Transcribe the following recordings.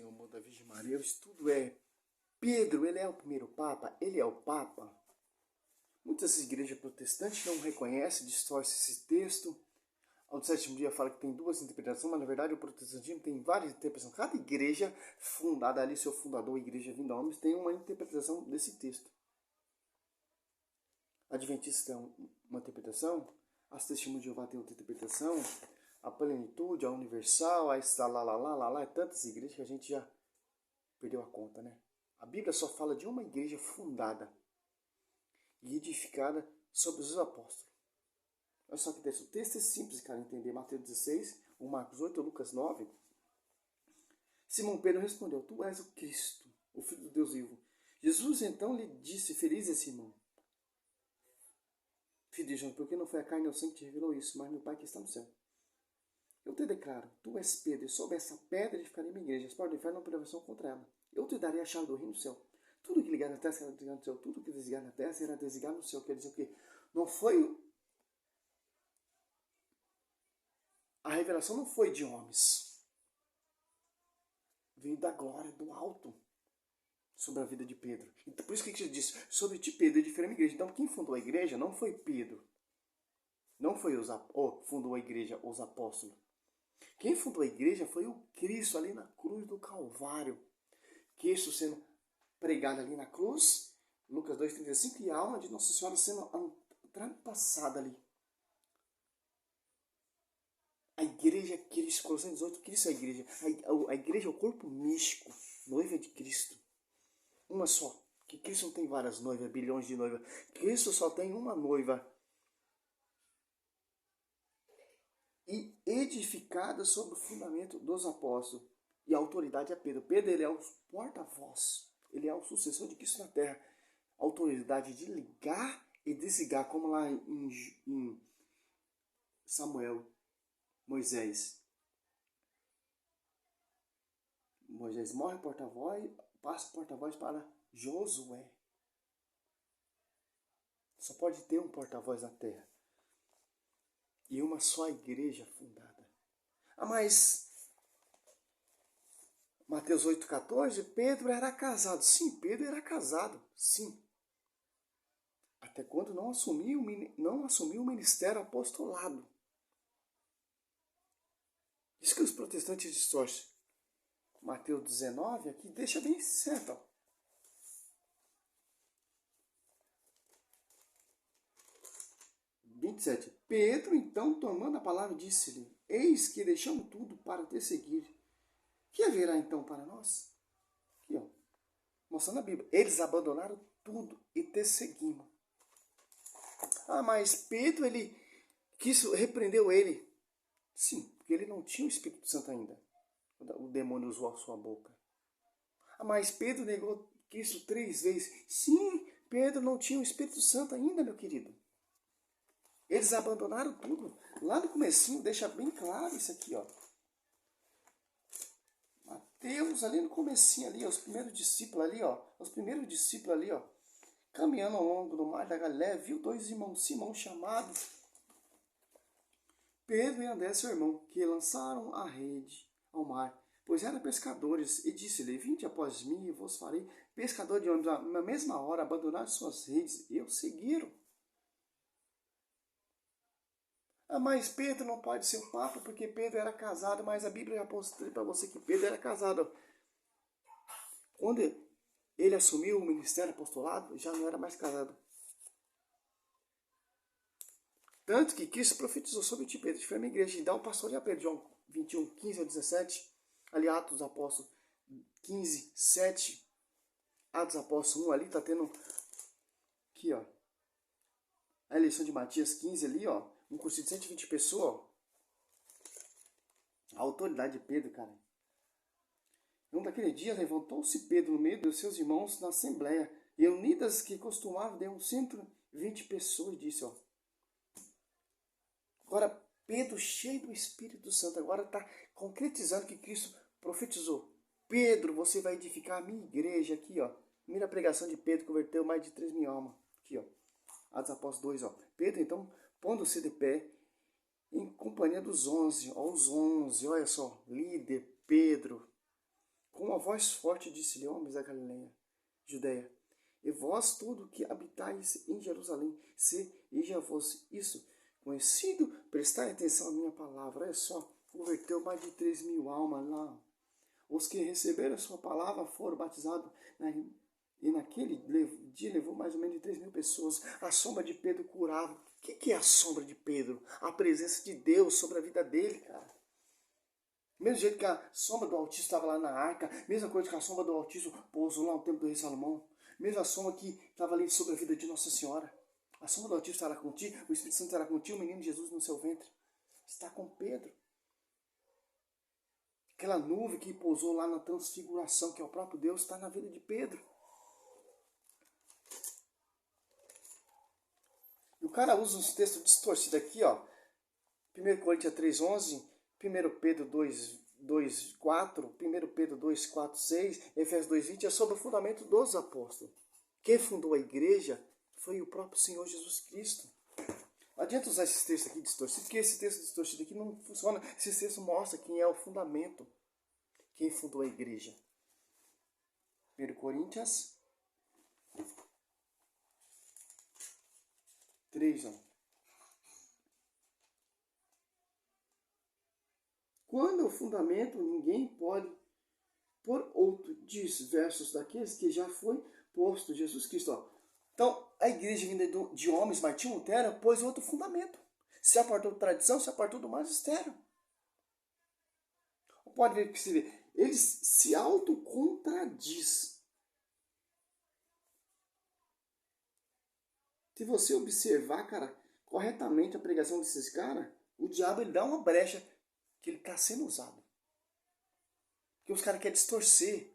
Senhor, amor da Virgem Maria. O estudo é Pedro, ele é o primeiro Papa? Ele é o Papa? Muitas igrejas protestantes não reconhecem, distorcem esse texto. Ao sétimo dia fala que tem duas interpretações, mas na verdade o protestantismo tem várias interpretações. Cada igreja fundada ali, seu fundador, a igreja vinda homens, tem uma interpretação desse texto. A Adventista tem uma interpretação, as Testemunhas de Jeová tem outra interpretação, a Plenitude, a Universal, a lá, é tantas igrejas que a gente já perdeu a conta, né? A Bíblia só fala de uma igreja fundada e edificada sobre os apóstolos. Olha só que texto. O texto é simples, cara, entender. Mateus 16, o Marcos 8, Lucas 9. Simão Pedro respondeu: Tu és o Cristo, o Filho do Deus vivo. Jesus então lhe disse: Feliz é Simão, filho de João, porque não foi a carne ou o sangue que te revelou isso, mas meu Pai que está no céu. Eu te declaro: Tu és Pedro, e sobre essa pedra edificarei minha igreja. As portas do inferno não prevalecerão contra ela. Eu te darei a chave do reino do céu. Tudo que ligar na terra será desligado no céu. Tudo que desligar na terra será desligado no céu. Quer dizer o quê? Não foi... A revelação não foi de homens. Veio da glória, do alto, sobre a vida de Pedro. Então, por isso que Jesus disse: sobre ti, Pedro, edificarei minha igreja. Então, quem fundou a igreja não foi Pedro. Não foi fundou a igreja os apóstolos. Quem fundou a igreja foi o Cristo ali na cruz do Calvário. Cristo sendo pregado ali na cruz, Lucas 2,35, e a alma de Nossa Senhora sendo ultrapassada ali. A igreja é Cristo, Colossenses 18, Cristo é a igreja. A igreja é o corpo místico, noiva de Cristo. Uma só. Que Cristo não tem várias noivas, bilhões de noivas. Cristo só tem uma noiva. E edificada sobre o fundamento dos apóstolos. E a autoridade é Pedro. Pedro, ele é o porta-voz. Ele é o sucessor de Cristo na terra. A autoridade de ligar e desligar, como lá em Samuel, Moisés morre o porta-voz, passa o porta-voz para Josué. Só pode ter um porta-voz na terra. E uma só igreja fundada. Mas Mateus 8,14, Pedro era casado. Sim, Pedro era casado. Sim. Até quando não assumiu o ministério apostolado. Isso que os protestantes distorcem. Mateus 19 aqui deixa bem certo. Ó. Pedro, então, tomando a palavra, disse-lhe: Eis que deixamos tudo para te seguir. Que haverá então para nós? Aqui, ó, mostrando a Bíblia. Eles abandonaram tudo e te seguimos. Mas Pedro, ele repreendeu ele. Sim, porque ele não tinha o Espírito Santo ainda. O demônio usou a sua boca. Mas Pedro negou Cristo 3 vezes. Sim, Pedro não tinha o Espírito Santo ainda, meu querido. Eles abandonaram tudo. Lá no comecinho deixa bem claro isso aqui, ó. Mateus, ali no comecinho ali, ó, os primeiros discípulos ali, ó. Caminhando ao longo do mar da Galileia, viu dois irmãos, Simão chamado Pedro e André, seu irmão, que lançaram a rede ao mar, pois eram pescadores, e disse-lhe: Vinde após mim, e vos farei pescador de homens. Na mesma hora, abandonaram suas redes e o seguiram. Mas Pedro não pode ser o Papa, porque Pedro era casado, mas a Bíblia já mostrou para você que Pedro era casado. Quando ele assumiu o ministério apostolado, já não era mais casado. Tanto que Cristo profetizou sobre ti, Pedro, foi a minha igreja, e dá um pastoreio a Pedro, João 21, 15 a 17, ali Atos dos Apóstolos 15, 7, Atos dos Apóstolos 1, ali tá tendo, aqui ó, a eleição de Matias 15 ali ó, um curso de 120 pessoas, ó. A autoridade de Pedro, cara. Então, daquele dia, levantou-se Pedro no meio dos seus irmãos na assembleia, e unidas que costumavam, deu 120 pessoas, disse, ó. Agora, Pedro, cheio do Espírito Santo, agora está concretizando o que Cristo profetizou. Pedro, você vai edificar a minha igreja aqui, ó. Primeira pregação de Pedro, converteu mais de 3 mil almas. Aqui, ó. Atos Apóstolos 2, ó. Pedro, então, pondo-se de pé, em companhia dos 11, ó, os 11, olha só, líder, Pedro, Com uma voz forte disse-lhe: homens da Galileia, Judeia, e vós tudo que habitais em Jerusalém, seja-vos isso conhecido, prestai atenção à minha palavra. Olha só, converteu mais de 3.000 almas lá. Os que receberam a sua palavra foram batizados, e naquele dia levou mais ou menos de 3.000 pessoas. A sombra de Pedro curava. O que é a sombra de Pedro? A presença de Deus sobre a vida dele, cara. Mesmo jeito que a sombra do Altíssimo estava lá na arca, mesma coisa que a sombra do Altíssimo pousou lá no templo do rei Salomão, mesma sombra que estava ali sobre a vida de Nossa Senhora. A sombra do Altíssimo estará contigo, o Espírito Santo estará contigo, o menino Jesus no seu ventre. Está com Pedro. Aquela nuvem que pousou lá na transfiguração, que é o próprio Deus, está na vida de Pedro. E o cara usa uns textos distorcidos aqui, ó. 1 Coríntios 3:11, 1 Pedro 2:4, 1 Pedro 2:4-6, Efésios 2:20, é sobre o fundamento dos apóstolos. Quem fundou a igreja foi o próprio Senhor Jesus Cristo. Não adianta usar esses textos aqui distorcidos, porque esse texto distorcido aqui não funciona. Esse texto mostra quem é o fundamento, quem fundou a igreja. 1 Coríntios 3, ó. Quando o fundamento, ninguém pode pôr outro, diz versos daqueles que já foi posto, Jesus Cristo. Ó. Então, a igreja vinda de homens, Martinho Lutero, pôs outro fundamento. Se apartou da tradição, se apartou do magistério. Pode ver que se vê. Eles se autocontradizem. Se você observar, cara, corretamente a pregação desses caras, o diabo ele dá uma brecha que ele está sendo usado. Porque os caras querem distorcer.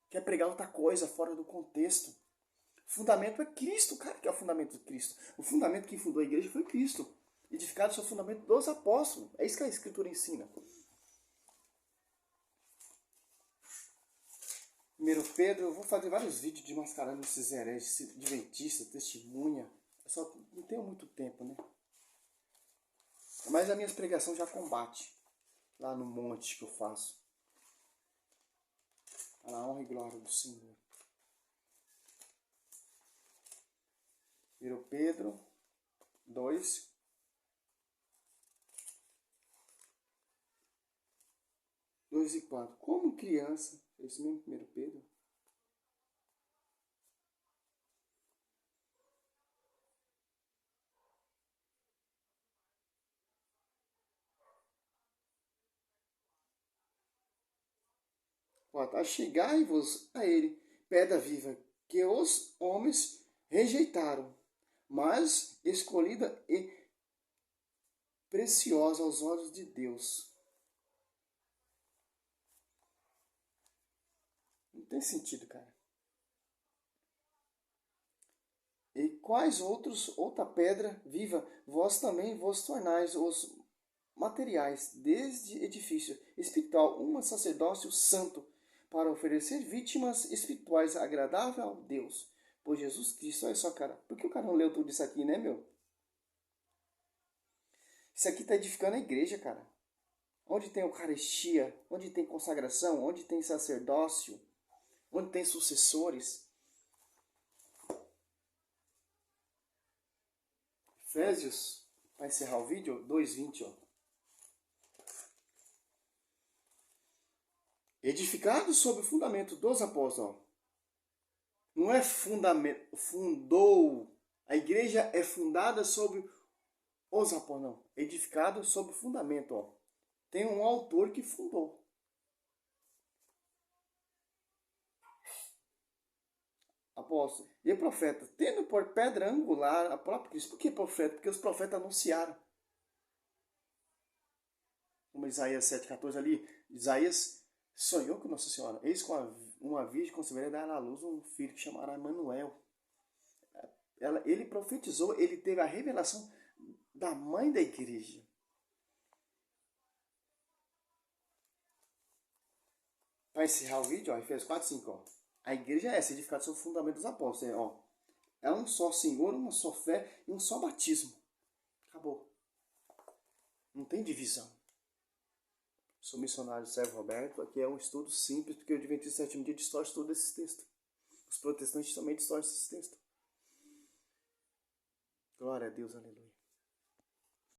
Quer pregar outra coisa fora do contexto. O fundamento é Cristo, cara, que é o fundamento de Cristo. O fundamento que fundou a igreja foi Cristo. Edificado sobre o fundamento dos apóstolos. É isso que a Escritura ensina. 1 Pedro, eu vou fazer vários vídeos de mascarando esses hereges, adventistas, testemunha. Eu só não tenho muito tempo, né? Mas a minha pregação já combate. Lá no monte que eu faço. A honra e glória do Senhor. 1 Pedro 2. E 4. Como criança, esse mesmo 1 Pedro, achegai-vos a ele, pedra viva, que os homens rejeitaram, mas escolhida e preciosa aos olhos de Deus. Não tem sentido, cara. E quais outra pedra viva, vós também vos tornais os materiais, desde edifício espiritual, um sacerdócio santo, para oferecer vítimas espirituais agradáveis a Deus. Por Jesus Cristo, olha só, cara. Por que o cara não leu tudo isso aqui, né, meu? Isso aqui está edificando a igreja, cara. Onde tem Eucaristia, onde tem consagração, onde tem sacerdócio, onde tem sucessores. Efésios, para encerrar o vídeo, 2:20, ó. Edificado sobre o fundamento dos apóstolos. Ó. Não é fundamento, fundou. A igreja é fundada sobre os apóstolos, não. Edificado sobre o fundamento, ó. Tem um autor que fundou. Apóstolo. E profeta, tendo por pedra angular a própria Cristo. Por que profeta? Porque os profetas anunciaram. Como Isaías 7,14 ali, Isaías sonhou com Nossa Senhora. Eis com uma virgem conceberá dar à luz um filho que chamará Emanuel. Ele profetizou, ele teve a revelação da mãe da igreja. Para encerrar o vídeo, ó, Efésios 4:5, ó. A igreja é essa, edificada sobre o fundamento dos apóstolos. Ó. É um só Senhor, uma só fé e um só batismo. Acabou. Não tem divisão. Sou missionário Servo Roberto. Aqui é um estudo simples, porque o Adventista do Sétimo Dia distorce todo esse texto. Os protestantes também distorcem esse texto. Glória a Deus, aleluia.